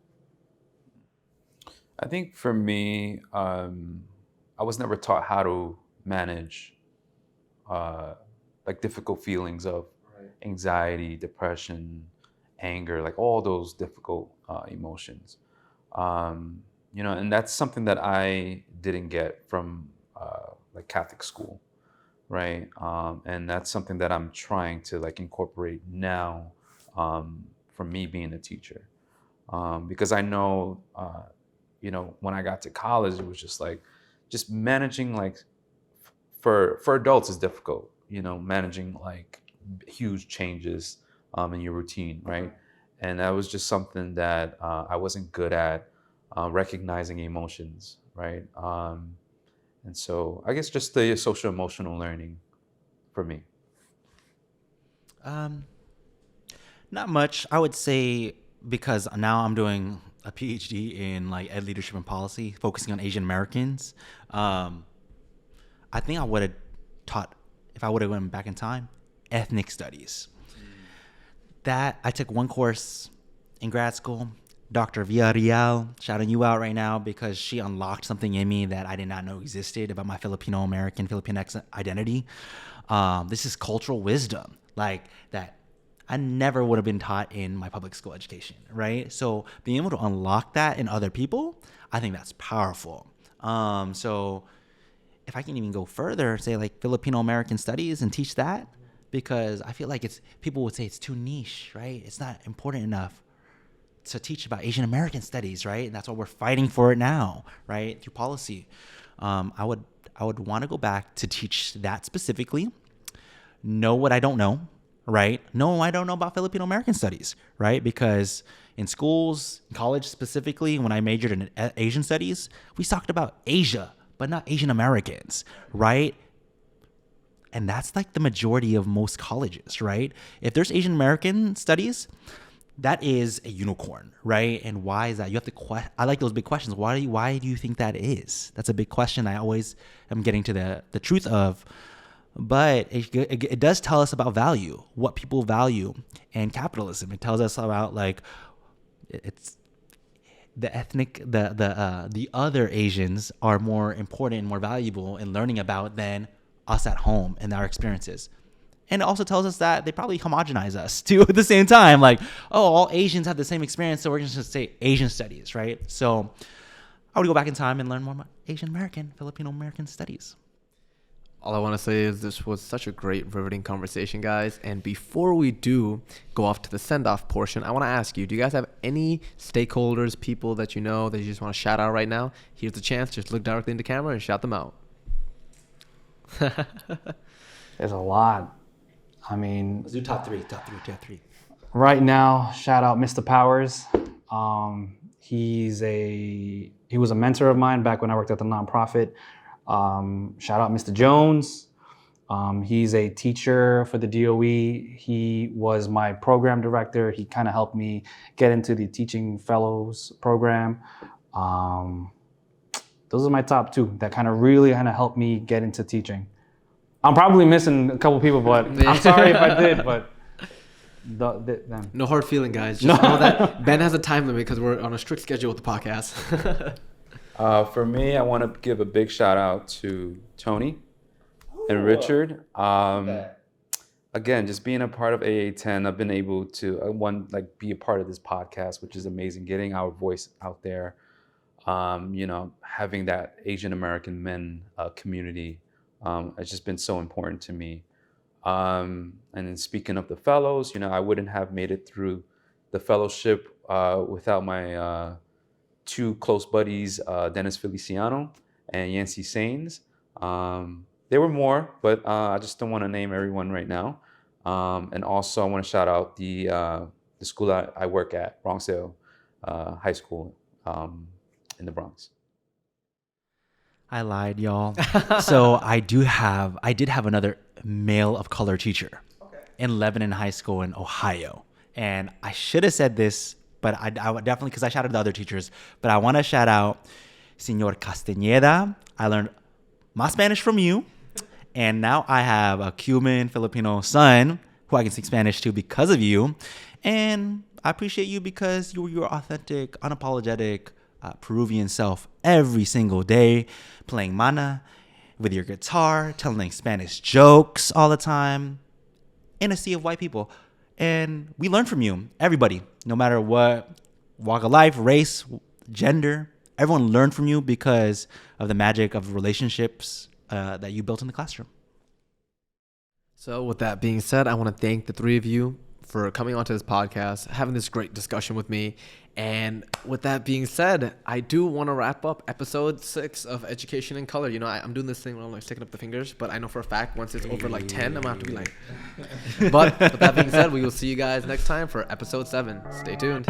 I think for me, I was never taught how to manage like difficult feelings of anxiety, depression, anger, like all those difficult emotions. And that's something that I didn't get from like Catholic school, right? And that's something that I'm trying to like incorporate now from me being a teacher. Because I know, when I got to college, it was just managing like, for adults is difficult. Managing like huge changes in your routine, right? And that was just something that I wasn't good at, recognizing emotions, right? And so I guess just the social emotional learning for me. Not much. I would say because now I'm doing a PhD in like ed leadership and policy, focusing on Asian Americans. I think I would have taught, if I would have went back in time, ethnic studies. That I took one course in grad school. Dr. Villarreal, shouting you out right now because she unlocked something in me that I did not know existed about my Filipino-American, Filipinx identity. This is cultural wisdom, like that I never would have been taught in my public school education, right? So being able to unlock that in other people, I think that's powerful. So if I can even go further, say like Filipino-American studies and teach that, because I feel like people would say it's too niche, right? It's not important enough to teach about Asian American studies, right? And that's why we're fighting for it now, right? Through policy. I would want to go back to teach that specifically, know what I don't know, right? No, I don't know about Filipino-American studies, right? Because in schools, college specifically, when I majored in Asian studies, we talked about Asia, but not Asian Americans, right? And that's like the majority of most colleges, right? If there's Asian American studies, that is a unicorn, right? And why is that? You have to I like those big questions. Why do you think that is? That's a big question I always am getting to the truth of. But it does tell us about value, what people value, and capitalism. It tells us about like it's the ethnic, the other Asians are more important and more valuable in learning about than us at home and our experiences. And it also tells us that they probably homogenize us too at the same time. Like, oh, all Asians have the same experience, so we're just going to say Asian studies, right? So I would go back in time and learn more about Asian American, Filipino American studies. All I want to say is this was such a great, riveting conversation, guys. And before we do go off to the send-off portion, I want to ask you, do you guys have any stakeholders, people that you know that you just want to shout out right now? Here's the chance. Just look directly into camera and shout them out. There's a lot. I mean, Let's do top three. Right now, shout out Mr. Powers. He was a mentor of mine back when I worked at the nonprofit. Shout out Mr. Jones. He's a teacher for the DOE. He was my program director. He kind of helped me get into the Teaching Fellows program. Those are my top two that kind of really helped me get into teaching. I'm probably missing a couple people, but I'm sorry if I did. But Them. No hard feeling, guys. Just know that Ben has a time limit because we're on a strict schedule with the podcast. For me, I want to give a big shout out to Tony and Richard. Again, just being a part of AATEND, I've been able to be a part of this podcast, which is amazing. Getting our voice out there, having that Asian American men community has just been so important to me. And then speaking of the fellows, I wouldn't have made it through the fellowship without my two close buddies, Dennis Feliciano and Yancy Sains. There were more, but I just don't want to name everyone right now. And also, I want to shout out the school that I work at, Bronxdale High School in the Bronx. I lied, y'all. So I did have another male of color teacher in Lebanon High School in Ohio. And I should have said this, but I would definitely, because I shouted the other teachers, but I want to shout out Senor Castañeda. I learned my Spanish from you. And now I have a Cuban Filipino son who I can speak Spanish to because of you. And I appreciate you because you were your authentic, unapologetic Peruvian self every single day, playing mana with your guitar, telling Spanish jokes all the time in a sea of white people. And we learn from you, everybody, no matter what walk of life, race, gender. Everyone learned from you because of the magic of relationships that you built in the classroom. So with that being said, I want to thank the three of you for coming onto this podcast, having this great discussion with me. And with that being said, I do want to wrap up episode 6 of Education in Color. I'm doing this thing where I'm like sticking up the fingers, but I know for a fact once it's over like 10, I'm gonna have to be like. But with that being said, we will see you guys next time for episode 7. Stay tuned.